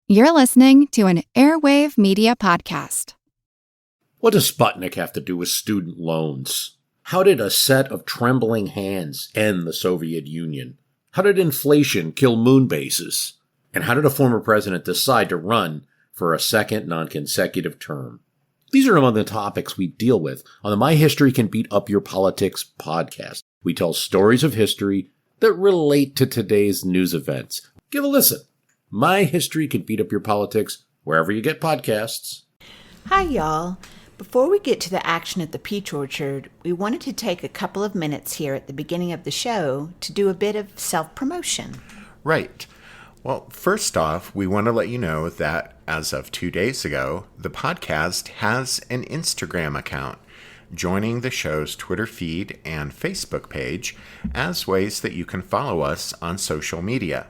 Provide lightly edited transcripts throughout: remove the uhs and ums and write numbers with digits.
You're listening to an Airwave Media Podcast. What does Sputnik have to do with student loans? How did a set of trembling hands end the Soviet Union? How did inflation kill moon bases? And how did a former president decide to run for a second non-consecutive term? These are among the topics we deal with on the My History Can Beat Up Your Politics podcast. We tell stories of history that relate to today's news events. Give a listen. My History Can Beat Up Your Politics, wherever you get podcasts. Hi, y'all. Before we get to the action at the Peach Orchard, we wanted to take a couple of minutes here at the beginning of the show to do a bit of self-promotion. Right. Well, first off, we want to let you know that as of 2 days ago, the podcast has an Instagram account, joining the show's Twitter feed and Facebook page as ways that you can follow us on social media.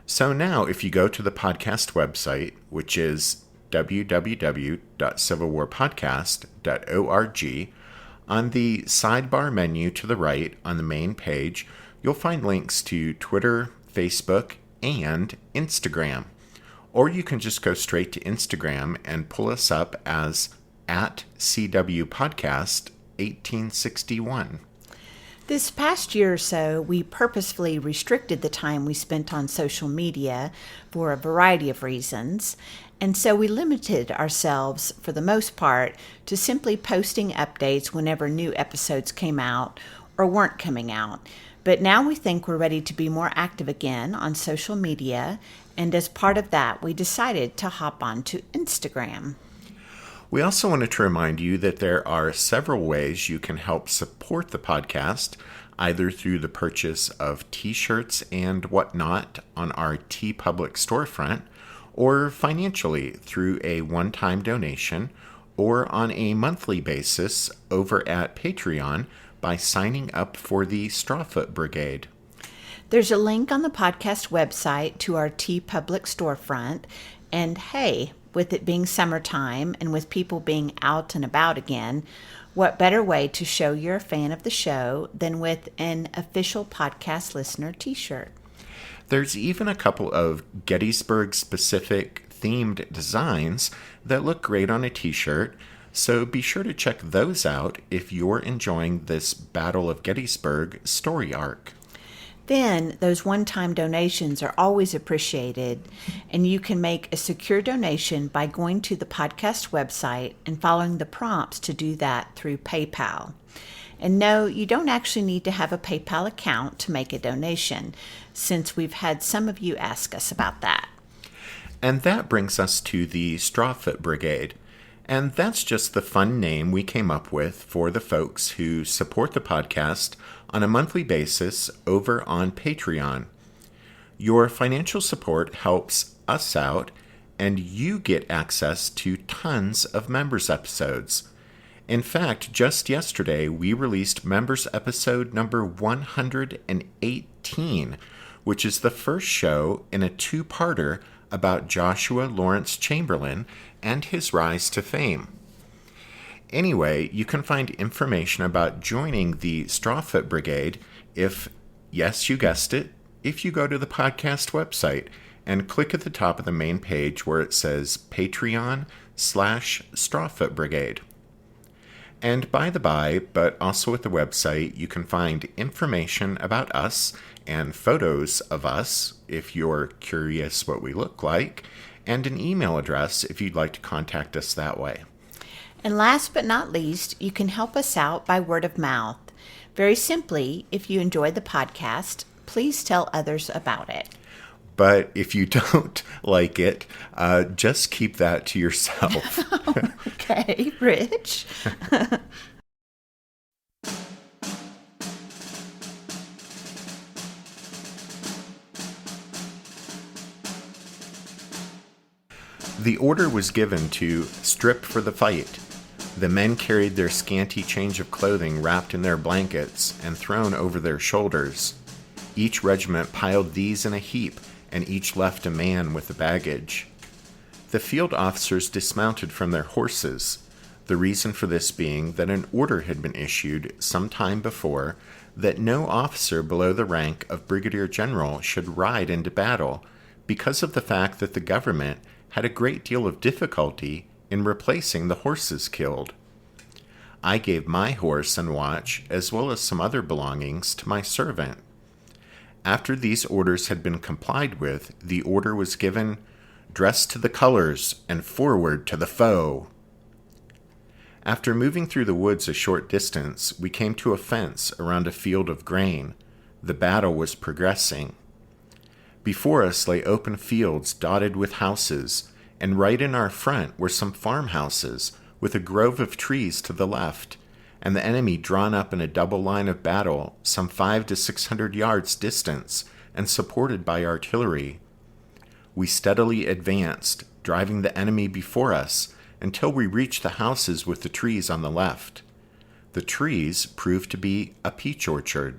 So now, if you go to the podcast website, which is www.civilwarpodcast.org, on the sidebar menu to the right on the main page, you'll find links to Twitter, Facebook, and Instagram. Or you can just go straight to Instagram and pull us up as @CWPodcast1861. This past year or so, we purposefully restricted the time we spent on social media for a variety of reasons, and so we limited ourselves, for the most part, to simply posting updates whenever new episodes came out or weren't coming out. But now we think we're ready to be more active again on social media, and as part of that, we decided to hop onto Instagram. We also wanted to remind you that there are several ways you can help support the podcast, either through the purchase of t-shirts and whatnot on our TeePublic storefront, or financially through a one-time donation, or on a monthly basis over at Patreon by signing up for the Strawfoot Brigade. There's a link on the podcast website to our TeePublic storefront, and hey, with it being summertime and with people being out and about again, what better way to show you're a fan of the show than with an official podcast listener t-shirt? There's even a couple of Gettysburg-specific themed designs that look great on a t-shirt, so be sure to check those out if you're enjoying this Battle of Gettysburg story arc. Then, those one-time donations are always appreciated, and you can make a secure donation by going to the podcast website and following the prompts to do that through PayPal. And no, you don't actually need to have a PayPal account to make a donation, since we've had some of you ask us about that. And that brings us to the Strawfoot Brigade. And that's just the fun name we came up with for the folks who support the podcast on a monthly basis over on Patreon. Your financial support helps us out, and you get access to tons of members episodes. In fact, just yesterday, we released members episode number 118, which is the first show in a two-parter about Joshua Lawrence Chamberlain and his rise to fame. Anyway, you can find information about joining the Strawfoot Brigade if, yes, you guessed it, if you go to the podcast website and click at the top of the main page where it says Patreon/Strawfoot Brigade. And by the by, but also at the website, you can find information about us and photos of us if you're curious what we look like, and an email address if you'd like to contact us that way. And last but not least, you can help us out by word of mouth. Very simply, if you enjoy the podcast, please tell others about it. But if you don't like it, just keep that to yourself. Okay, Rich. The order was given to strip for the fight. The men carried their scanty change of clothing wrapped in their blankets and thrown over their shoulders. Each regiment piled these in a heap, and each left a man with the baggage. The field officers dismounted from their horses, the reason for this being that an order had been issued some time before that no officer below the rank of brigadier general should ride into battle, because of the fact that the government had a great deal of difficulty in replacing the horses killed. I gave my horse and watch, as well as some other belongings, to my servant. After these orders had been complied with, the order was given, "Dress to the colors and forward to the foe." After moving through the woods a short distance, we came to a fence around a field of grain. The battle was progressing. Before us lay open fields dotted with houses, and right in our front were some farmhouses, with a grove of trees to the left, and the enemy drawn up in a double line of battle some 500 to 600 yards distance, and supported by artillery. We steadily advanced, driving the enemy before us, until we reached the houses with the trees on the left. The trees proved to be a peach orchard.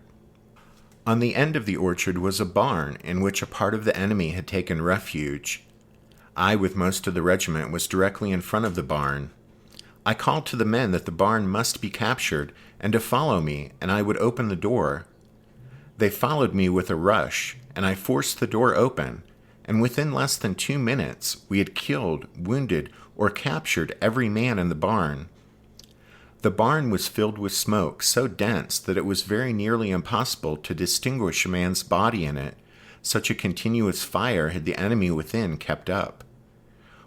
On the end of the orchard was a barn in which a part of the enemy had taken refuge. I, with most of the regiment, was directly in front of the barn. I called to the men that the barn must be captured and to follow me, and I would open the door. They followed me with a rush, and I forced the door open, and within less than 2 minutes we had killed, wounded, or captured every man in the barn. The barn was filled with smoke so dense that it was very nearly impossible to distinguish a man's body in it. Such a continuous fire had the enemy within kept up.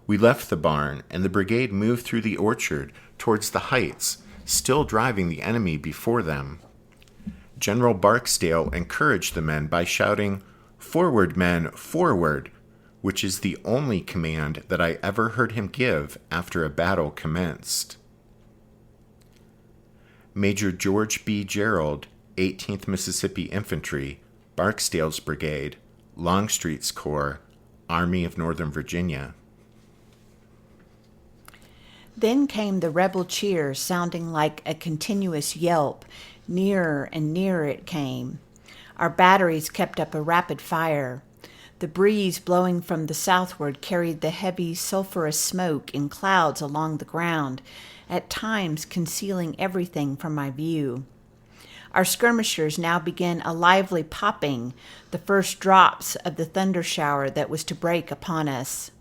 We left the barn, and the brigade moved through the orchard towards the heights, still driving the enemy before them. General Barksdale encouraged the men by shouting, "Forward, men, forward!" which is the only command that I ever heard him give after a battle commenced. Major George B. Gerald, 18th Mississippi Infantry, Barksdale's Brigade, Longstreet's Corps, Army of Northern Virginia. Then came the rebel cheer, sounding like a continuous yelp. Nearer and nearer it came. Our batteries kept up a rapid fire. The breeze blowing from the southward carried the heavy sulphurous smoke in clouds along the ground, at times concealing everything from my view. Our skirmishers now began a lively popping, the first drops of the thunder shower that was to break upon us.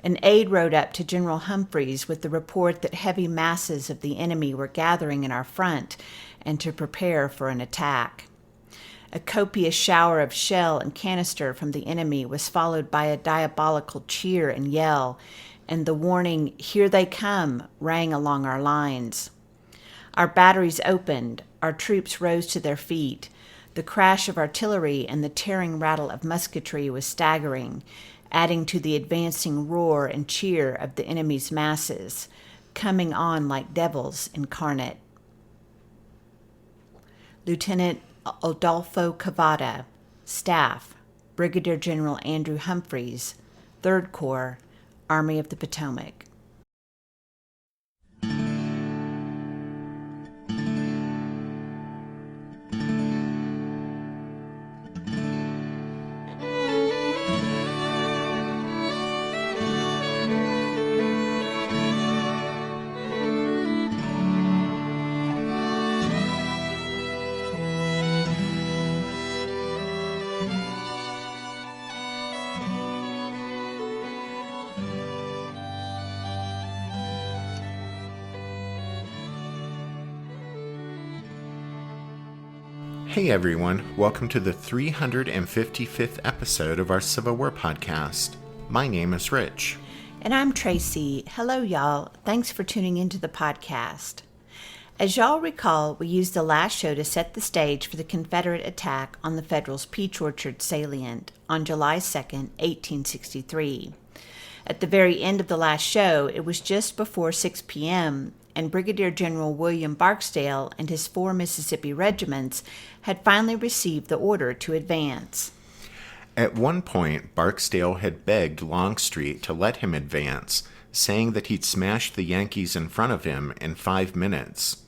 An aide rode up to General Humphreys with the report that heavy masses of the enemy were gathering in our front and to prepare for an attack. A copious shower of shell and canister from the enemy was followed by a diabolical cheer and yell, and the warning, "Here they come," rang along our lines. Our batteries opened, our troops rose to their feet. The crash of artillery and the tearing rattle of musketry was staggering, adding to the advancing roar and cheer of the enemy's masses, coming on like devils incarnate. Lieutenant Adolfo Cavada, Staff, Brigadier General Andrew Humphreys, 3rd Corps, Army of the Potomac. Hey everyone, welcome to the 355th episode of our Civil War podcast. My name is Rich. And I'm Tracy. Hello, y'all. Thanks for tuning into the podcast. As y'all recall, we used the last show to set the stage for the Confederate attack on the Federals' Peach Orchard salient on July 2nd, 1863. At the very end of the last show, it was just before 6 p.m., and Brigadier General William Barksdale and his 4 Mississippi regiments had finally received the order to advance. At one point, Barksdale had begged Longstreet to let him advance, saying that he'd smash the Yankees in front of him in 5 minutes.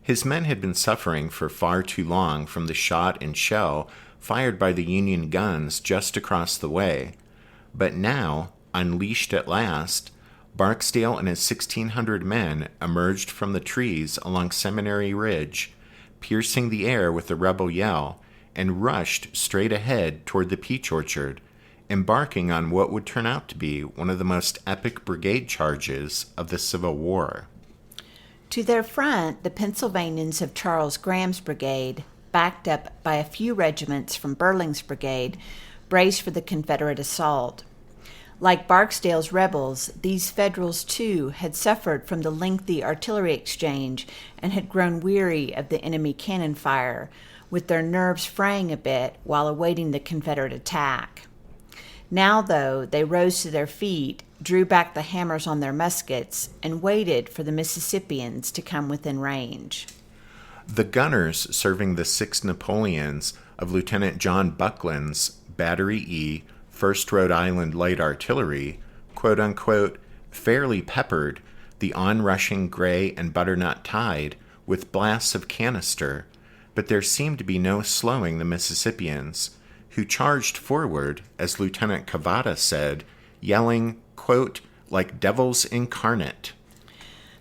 His men had been suffering for far too long from the shot and shell fired by the Union guns just across the way, but now, unleashed at last, Barksdale and his 1,600 men emerged from the trees along Seminary Ridge, piercing the air with the rebel yell, and rushed straight ahead toward the peach orchard, embarking on what would turn out to be one of the most epic brigade charges of the Civil War. To their front, the Pennsylvanians of Charles Graham's brigade, backed up by a few regiments from Burling's brigade, braced for the Confederate assault. Like Barksdale's rebels, these Federals, too, had suffered from the lengthy artillery exchange and had grown weary of the enemy cannon fire, with their nerves fraying a bit while awaiting the Confederate attack. Now, though, they rose to their feet, drew back the hammers on their muskets, and waited for the Mississippians to come within range. The gunners serving the 6 Napoleons of Lieutenant John Buckland's Battery E, 1st Rhode Island Light Artillery, quote-unquote, fairly peppered the onrushing gray and butternut tide with blasts of canister, but there seemed to be no slowing the Mississippians, who charged forward, as Lieutenant Cavada said, yelling, quote, like devils incarnate.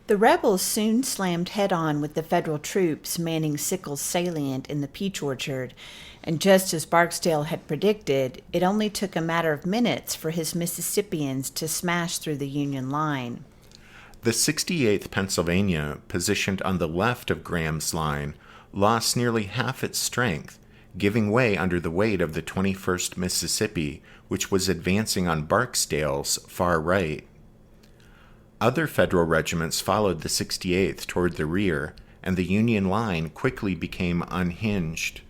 The rebels soon slammed head-on with the Federal troops manning Sickles' salient in the Peach Orchard, and just as Barksdale had predicted, it only took a matter of minutes for his Mississippians to smash through the Union line. The 68th Pennsylvania, positioned on the left of Graham's line, lost nearly half its strength, giving way under the weight of the 21st Mississippi, which was advancing on Barksdale's far right. Other Federal regiments followed the 68th toward the rear, and the Union line quickly became unhinged.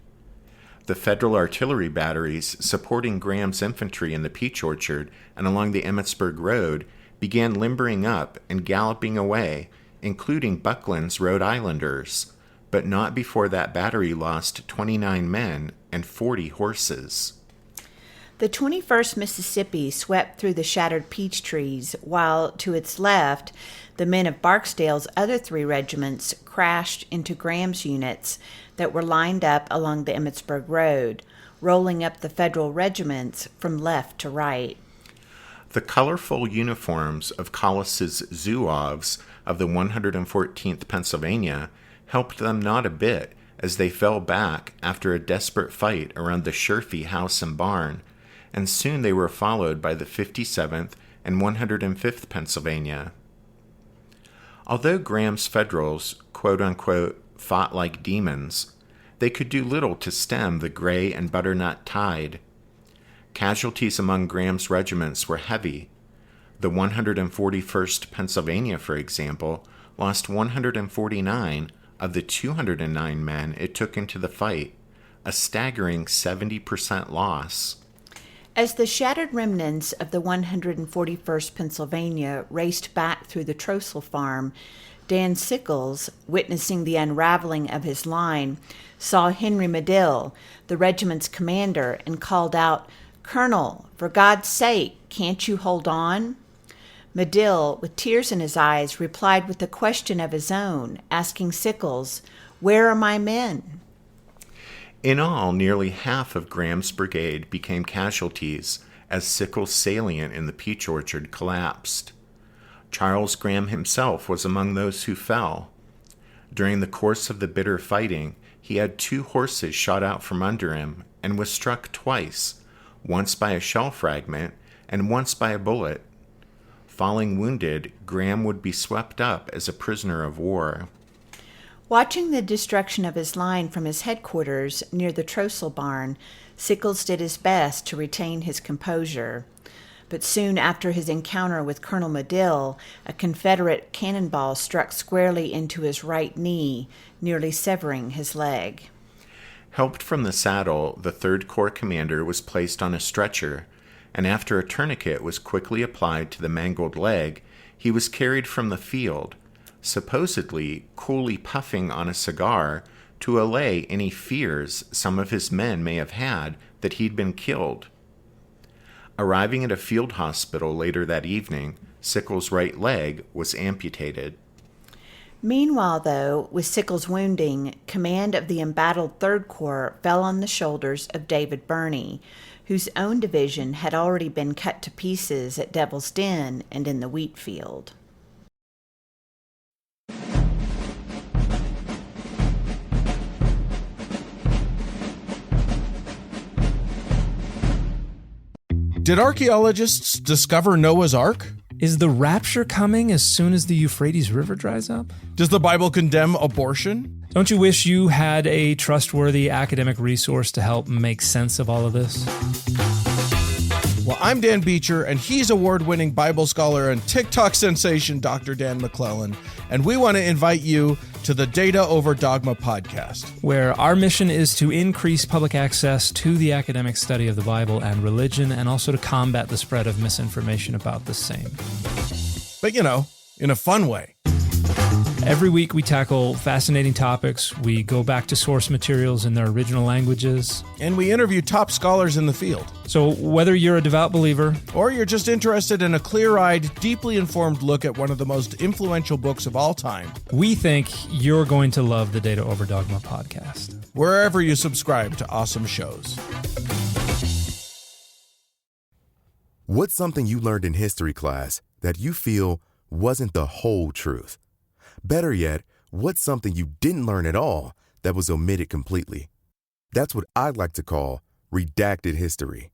The Federal artillery batteries supporting Graham's infantry in the Peach Orchard and along the Emmitsburg Road began limbering up and galloping away, including Buckland's Rhode Islanders, but not before that battery lost 29 men and 40 horses. The 21st Mississippi swept through the shattered peach trees, while to its left, the men of Barksdale's other 3 regiments crashed into Graham's units that were lined up along the Emmitsburg Road, rolling up the Federal regiments from left to right. The colorful uniforms of Collis's Zouaves of the 114th Pennsylvania helped them not a bit as they fell back after a desperate fight around the Sherfy house and barn, and soon they were followed by the 57th and 105th Pennsylvania. Although Graham's Federals, quote-unquote, fought like demons, they could do little to stem the gray and butternut tide. Casualties among Graham's regiments were heavy. The 141st Pennsylvania, for example, lost 149 of the 209 men it took into the fight, a staggering 70% loss. As the shattered remnants of the 141st Pennsylvania raced back through the Trossel farm, Dan Sickles, witnessing the unraveling of his line, saw Henry Medill, the regiment's commander, and called out, "Colonel, for God's sake, can't you hold on?" Medill, with tears in his eyes, replied with a question of his own, asking Sickles, "Where are my men?" In all, nearly half of Graham's brigade became casualties as Sickles' salient in the Peach Orchard collapsed. Charles Graham himself was among those who fell. During the course of the bitter fighting, he had 2 horses shot out from under him and was struck twice, once by a shell fragment and once by a bullet. Falling wounded, Graham would be swept up as a prisoner of war. Watching the destruction of his line from his headquarters near the Trossel barn, Sickles did his best to retain his composure. But soon after his encounter with Colonel Medill, a Confederate cannonball struck squarely into his right knee, nearly severing his leg. Helped from the saddle, the 3rd Corps commander was placed on a stretcher, and after a tourniquet was quickly applied to the mangled leg, he was carried from the field, supposedly coolly puffing on a cigar to allay any fears some of his men may have had that he'd been killed. Arriving at a field hospital later that evening, Sickles' right leg was amputated. Meanwhile, though, with Sickles' wounding, command of the embattled 3rd Corps fell on the shoulders of David Birney, whose own division had already been cut to pieces at Devil's Den and in the wheat field. Did archaeologists discover Noah's Ark? Is the rapture coming as soon as the Euphrates River dries up? Does the Bible condemn abortion? Don't you wish you had a trustworthy academic resource to help make sense of all of this? Well, I'm Dan Beecher, and he's award-winning Bible scholar and TikTok sensation Dr. Dan McClellan, and we want to invite you to the Data Over Dogma podcast, where our mission is to increase public access to the academic study of the Bible and religion, and also to combat the spread of misinformation about the same. But, in a fun way. Every week we tackle fascinating topics, we go back to source materials in their original languages, and we interview top scholars in the field. So whether you're a devout believer, or you're just interested in a clear-eyed, deeply informed look at one of the most influential books of all time, we think you're going to love the Data Over Dogma podcast, wherever you subscribe to awesome shows. What's something you learned in history class that you feel wasn't the whole truth? Better yet, what's something you didn't learn at all that was omitted completely? That's what I'd like to call redacted history.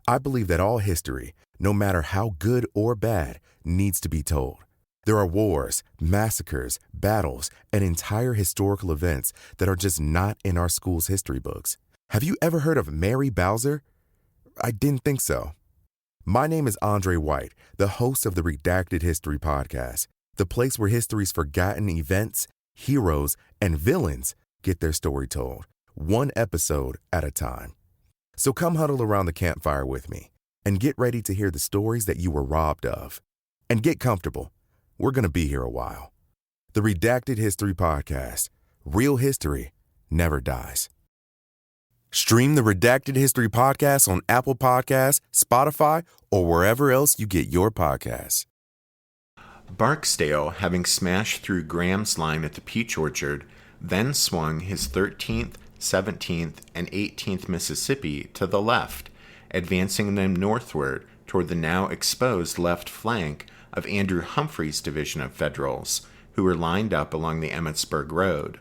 I believe that all history, no matter how good or bad, needs to be told. There are wars, massacres, battles, and entire historical events that are just not in our school's history books. Have you ever heard of Mary Bowser? I didn't think so. My name is Andre White, the host of the Redacted History Podcast, the place where history's forgotten events, heroes, and villains get their story told, one episode at a time. So come huddle around the campfire with me and get ready to hear the stories that you were robbed of. And get comfortable. We're going to be here a while. The Redacted History Podcast. Real history never dies. Stream the Redacted History Podcast on Apple Podcasts, Spotify, or wherever else you get your podcasts. Barksdale, having smashed through Graham's line at the Peach Orchard, then swung his 13th, 17th, and 18th Mississippi to the left, advancing them northward toward the now exposed left flank of Andrew Humphrey's division of Federals, who were lined up along the Emmitsburg Road.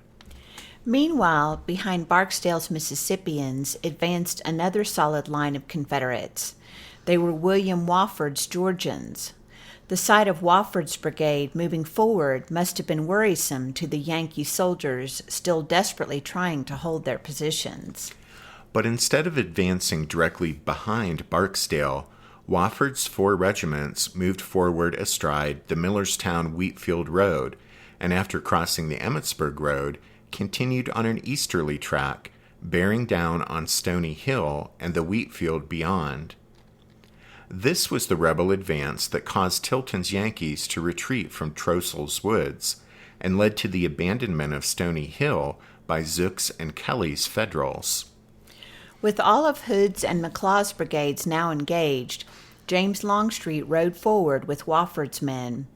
Meanwhile, behind Barksdale's Mississippians advanced another solid line of Confederates. They were William Wofford's Georgians. The sight of Wofford's brigade moving forward must have been worrisome to the Yankee soldiers still desperately trying to hold their positions. But instead of advancing directly behind Barksdale, Wofford's 4 regiments moved forward astride the Millerstown Wheatfield Road, and after crossing the Emmitsburg Road, continued on an easterly track, bearing down on Stony Hill and the Wheatfield beyond. This was the rebel advance that caused Tilton's Yankees to retreat from Trossel's Woods, and led to the abandonment of Stony Hill by Zook's and Kelly's Federals. With all of Hood's and McLaw's brigades now engaged, James Longstreet rode forward with Wofford's men.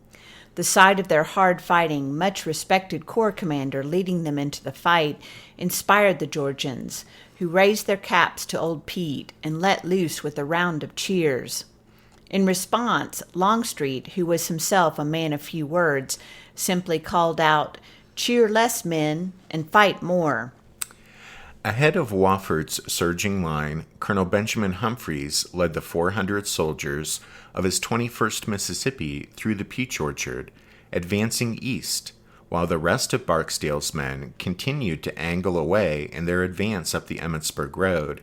The sight of their hard-fighting, much-respected corps commander leading them into the fight inspired the Georgians, who raised their caps to Old Pete and let loose with a round of cheers. In response, Longstreet, who was himself a man of few words, simply called out, "Cheer less, men, and fight more." Ahead of Wofford's surging line, Colonel Benjamin Humphreys led the 400 soldiers of his 21st Mississippi through the Peach Orchard, advancing east, while the rest of Barksdale's men continued to angle away in their advance up the Emmitsburg Road.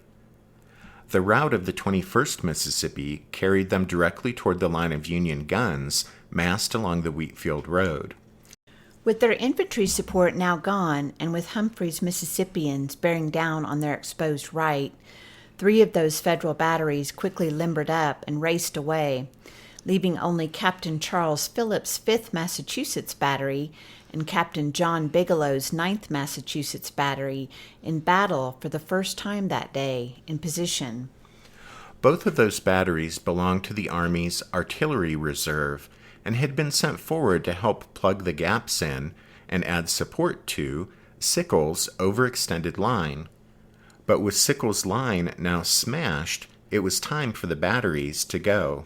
The route of the 21st Mississippi carried them directly toward the line of Union guns massed along the Wheatfield Road. With their infantry support now gone, and with Humphrey's Mississippians bearing down on their exposed right, 3 of those Federal batteries quickly limbered up and raced away, leaving only Captain Charles Phillips' 5th Massachusetts Battery and Captain John Bigelow's 9th Massachusetts Battery in battle for the first time that day, in position. Both of those batteries belonged to the Army's Artillery Reserve and had been sent forward to help plug the gaps in and add support to Sickles' overextended line. But with Sickles' line now smashed, it was time for the batteries to go.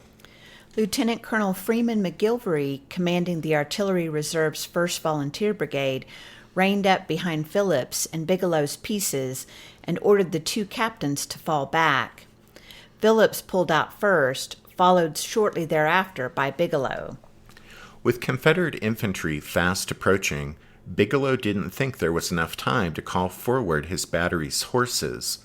Lieutenant Colonel Freeman McGilvery, commanding the Artillery Reserve's 1st Volunteer Brigade, reined up behind Phillips and Bigelow's pieces and ordered the 2 captains to fall back. Phillips pulled out first, followed shortly thereafter by Bigelow. With Confederate infantry fast approaching, Bigelow didn't think there was enough time to call forward his battery's horses,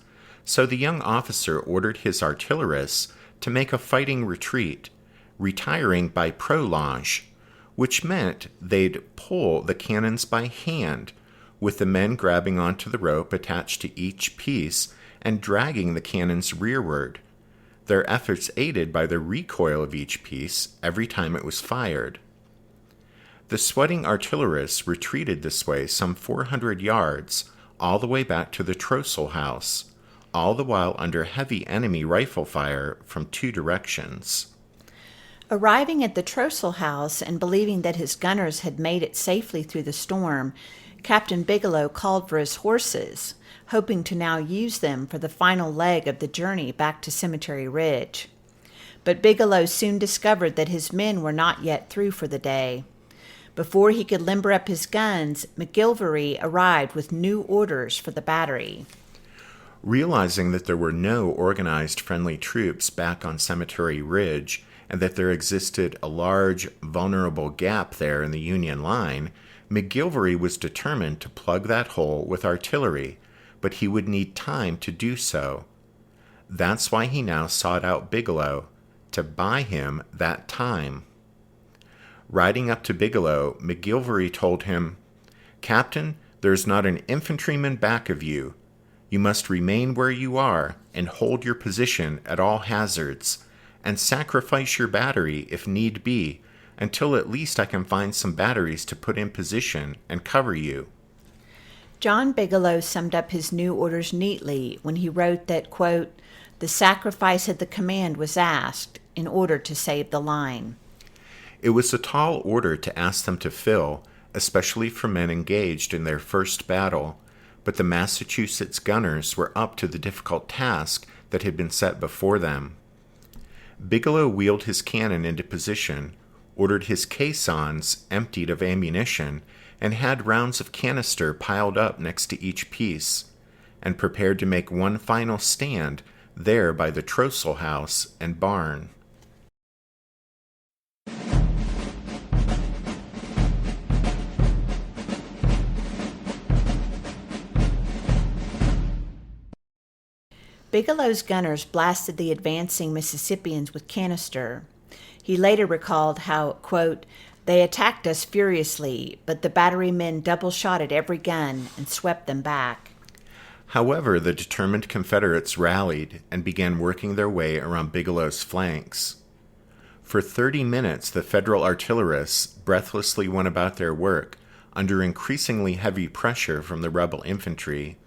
so the young officer ordered his artillerists to make a fighting retreat, retiring by prolonge, which meant they'd pull the cannons by hand, with the men grabbing onto the rope attached to each piece and dragging the cannons rearward, their efforts aided by the recoil of each piece every time it was fired. The sweating artillerists retreated this way some 400 yards, all the way back to the trestle house, all the while under heavy enemy rifle fire from two directions. Arriving at the trestle house and believing that his gunners had made it safely through the storm, Captain Bigelow called for his horses, hoping to now use them for the final leg of the journey back to Cemetery Ridge. But Bigelow soon discovered that his men were not yet through for the day. Before he could limber up his guns, McGilvery arrived with new orders for the battery. Realizing that there were no organized friendly troops back on Cemetery Ridge, and that there existed a large, vulnerable gap there in the Union line, McGilvery was determined to plug that hole with artillery, but he would need time to do so. That's why he now sought out Bigelow, to buy him that time. Riding up to Bigelow, McGilvery told him, "Captain, there's not an infantryman back of you. You must remain where you are and hold your position at all hazards, and sacrifice your battery if need be, until at least I can find some batteries to put in position and cover you." John Bigelow summed up his new orders neatly when he wrote that, quote, "the sacrifice at the command was asked in order to save the line." It was a tall order to ask them to fill, especially for men engaged in their first battle, but the Massachusetts gunners were up to the difficult task that had been set before them. Bigelow wheeled his cannon into position, ordered his caissons emptied of ammunition, and had rounds of canister piled up next to each piece, and prepared to make one final stand there by the trestle house and barn. Bigelow's gunners blasted the advancing Mississippians with canister. He later recalled how, quote, "they attacked us furiously, but the battery men double-shot at every gun and swept them back." However, the determined Confederates rallied and began working their way around Bigelow's flanks. For 30 minutes, the Federal artillerists breathlessly went about their work under increasingly heavy pressure from the rebel infantry.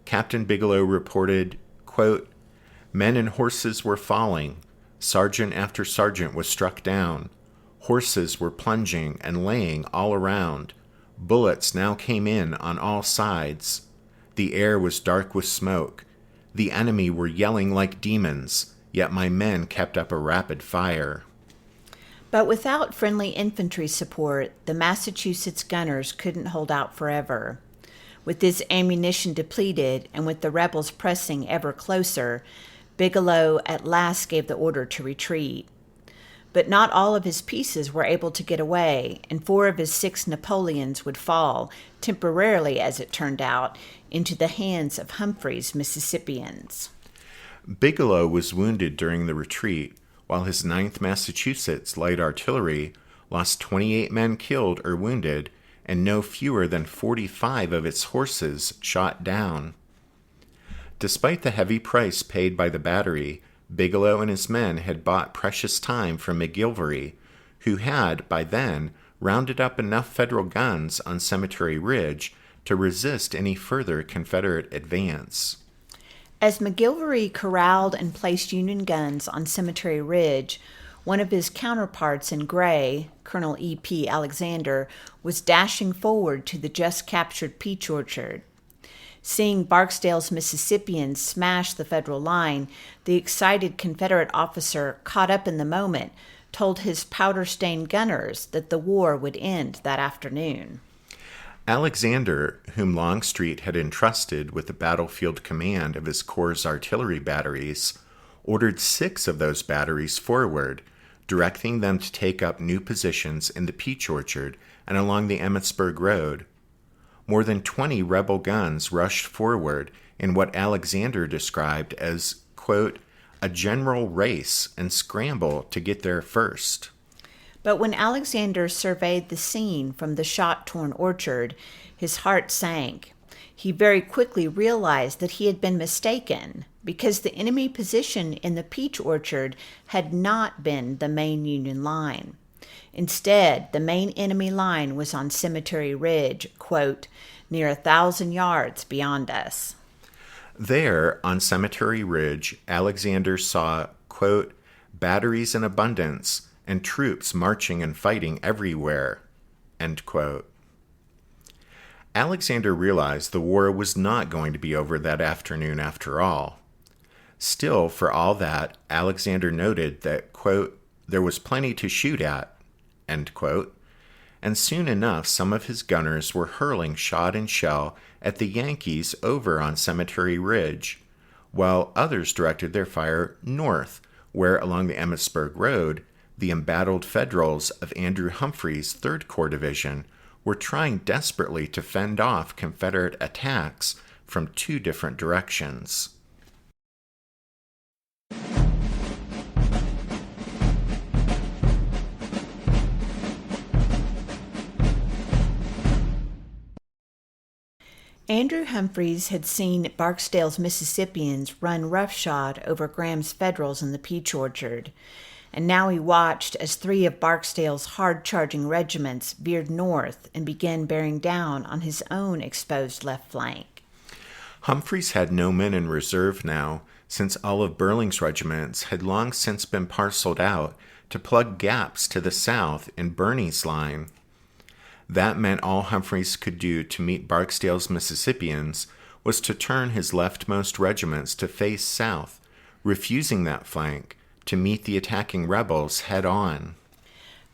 Captain Bigelow reported, quote, "men and horses were falling. Sergeant after sergeant was struck down. Horses were plunging and laying all around. Bullets now came in on all sides. The air was dark with smoke. The enemy were yelling like demons, yet my men kept up a rapid fire." But without friendly infantry support, the Massachusetts gunners couldn't hold out forever. With this ammunition depleted and with the rebels pressing ever closer, Bigelow at last gave the order to retreat. But not all of his pieces were able to get away, and 4 of his 6 Napoleons would fall, temporarily as it turned out, into the hands of Humphrey's Mississippians. Bigelow was wounded during the retreat, while his 9th Massachusetts Light Artillery lost 28 men killed or wounded and no fewer than 45 of its horses shot down. Despite the heavy price paid by the battery, Bigelow and his men had bought precious time from McGilvery, who had, by then, rounded up enough Federal guns on Cemetery Ridge to resist any further Confederate advance. As McGilvery corralled and placed Union guns on Cemetery Ridge, one of his counterparts in gray, Colonel E.P. Alexander, was dashing forward to the just-captured Peach Orchard. Seeing Barksdale's Mississippians smash the Federal line, the excited Confederate officer, caught up in the moment, told his powder-stained gunners that the war would end that afternoon. Alexander, whom Longstreet had entrusted with the battlefield command of his corps' artillery batteries, ordered 6 of those batteries forward, directing them to take up new positions in the Peach Orchard and along the Emmitsburg Road. More than 20 rebel guns rushed forward in what Alexander described as, quote, a general race and scramble to get there first. But when Alexander surveyed the scene from the shot-torn orchard, his heart sank. He very quickly realized that he had been mistaken, because the enemy position in the Peach Orchard had not been the main Union line. Instead, the main enemy line was on Cemetery Ridge, quote, near 1,000 yards beyond us. There, on Cemetery Ridge, Alexander saw, quote, batteries in abundance and troops marching and fighting everywhere, end quote. Alexander realized the war was not going to be over that afternoon after all. Still, for all that, Alexander noted that, quote, there was plenty to shoot at, end quote, and soon enough some of his gunners were hurling shot and shell at the Yankees over on Cemetery Ridge, while others directed their fire north, where along the Emmitsburg Road, the embattled Federals of Andrew Humphreys' 3rd Corps Division were trying desperately to fend off Confederate attacks from 2 different directions. Andrew Humphreys had seen Barksdale's Mississippians run roughshod over Graham's Federals in the Peach Orchard, and now he watched as 3 of Barksdale's hard-charging regiments veered north and began bearing down on his own exposed left flank. Humphreys had no men in reserve now, since all of Burling's regiments had long since been parceled out to plug gaps to the south in Birney's line. That meant all Humphreys could do to meet Barksdale's Mississippians was to turn his leftmost regiments to face south, refusing that flank to meet the attacking rebels head-on.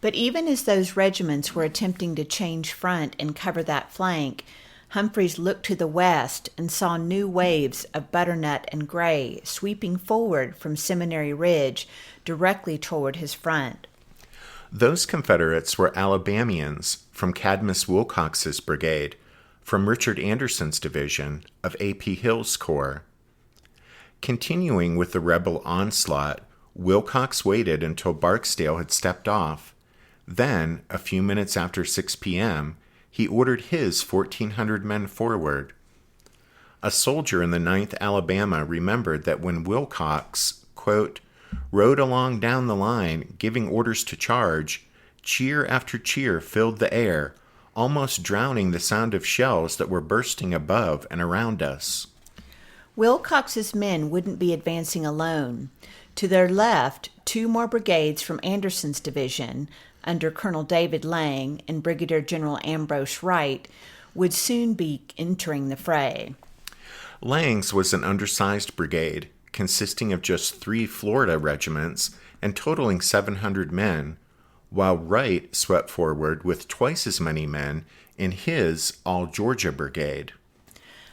But even as those regiments were attempting to change front and cover that flank, Humphreys looked to the west and saw new waves of butternut and gray sweeping forward from Seminary Ridge directly toward his front. Those Confederates were Alabamians from Cadmus Wilcox's brigade, from Richard Anderson's division of A.P. Hill's corps. Continuing with the rebel onslaught, Wilcox waited until Barksdale had stepped off. Then, a few minutes after 6 p.m., he ordered his 1,400 men forward. A soldier in the 9th Alabama remembered that when Wilcox, quote, rode along down the line, giving orders to charge, cheer after cheer filled the air, almost drowning the sound of shells that were bursting above and around us. Wilcox's men wouldn't be advancing alone. To their left, 2 more brigades from Anderson's division, under Colonel David Lang and Brigadier General Ambrose Wright, would soon be entering the fray. Lang's was an undersized brigade, consisting of just 3 Florida regiments and totaling 700 men, while Wright swept forward with twice as many men in his All-Georgia Brigade.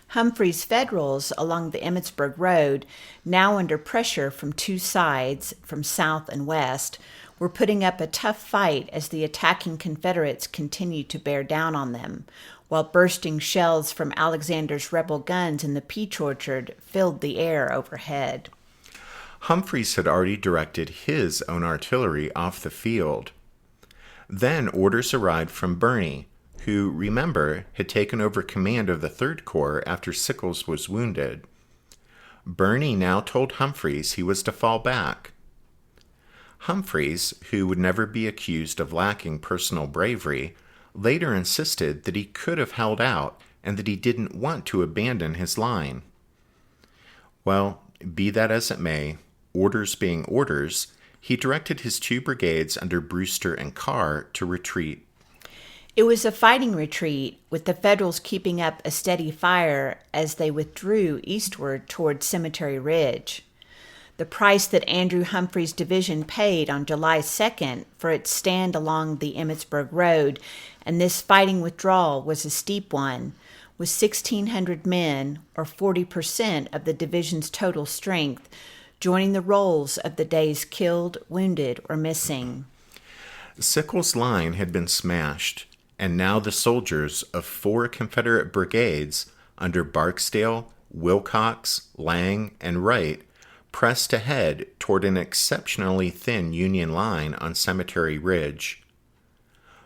Humphreys' Federals along the Emmitsburg Road, now under pressure from 2 sides, from south and west, were putting up a tough fight as the attacking Confederates continued to bear down on them, while bursting shells from Alexander's rebel guns in the Peach Orchard filled the air overhead. Humphreys had already directed his own artillery off the field. Then orders arrived from Birney, who, remember, had taken over command of the 3rd Corps after Sickles was wounded. Birney now told Humphreys he was to fall back. Humphreys, who would never be accused of lacking personal bravery, later insisted that he could have held out and that he didn't want to abandon his line. Well, be that as it may, orders being orders, he directed his 2 brigades under Brewster and Carr to retreat. It was a fighting retreat, with the Federals keeping up a steady fire as they withdrew eastward toward Cemetery Ridge. The price that Andrew Humphreys' division paid on July 2nd for its stand along the Emmitsburg Road and this fighting withdrawal was a steep one, with 1,600 men, or 40% of the division's total strength, joining the rolls of the day's killed, wounded, or missing. Sickles' line had been smashed, and now the soldiers of 4 Confederate brigades under Barksdale, Wilcox, Lang, and Wright pressed ahead toward an exceptionally thin Union line on Cemetery Ridge.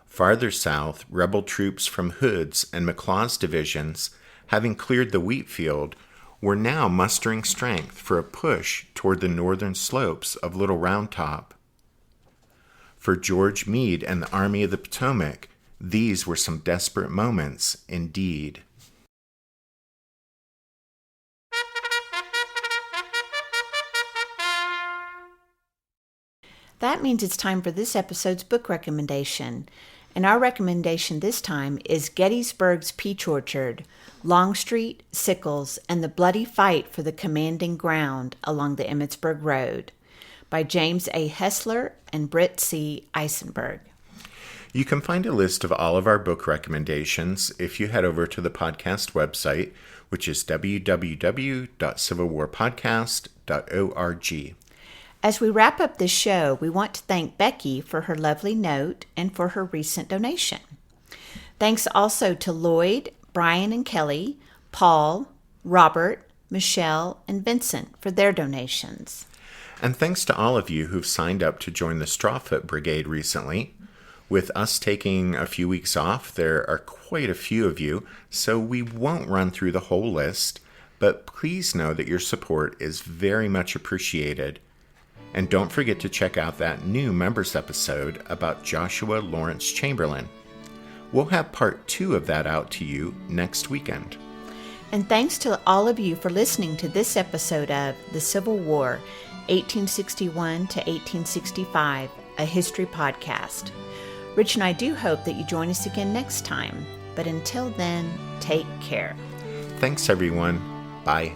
Farther south, rebel troops from Hood's and McLaws' divisions, having cleared the wheat field, were now mustering strength for a push toward the northern slopes of Little Round Top. For George Meade and the Army of the Potomac, these were some desperate moments indeed. That means it's time for this episode's book recommendation. And our recommendation this time is Gettysburg's Peach Orchard, Longstreet, Sickles, and the Bloody Fight for the Commanding Ground Along the Emmitsburg Road by James A. Hessler and Britt C. Eisenberg. You can find a list of all of our book recommendations if you head over to the podcast website, which is www.civilwarpodcast.org. As we wrap up this show, we want to thank Becky for her lovely note and for her recent donation. Thanks also to Lloyd, Brian and Kelly, Paul, Robert, Michelle, and Vincent for their donations. And thanks to all of you who've signed up to join the Strawfoot Brigade recently. With us taking a few weeks off, there are quite a few of you, so we won't run through the whole list, but please know that your support is very much appreciated. And don't forget to check out that new members episode about Joshua Lawrence Chamberlain. We'll have part 2 of that out to you next weekend. And thanks to all of you for listening to this episode of The Civil War, 1861 to 1865, a history podcast. Rich and I do hope that you join us again next time. But until then, take care. Thanks, everyone. Bye.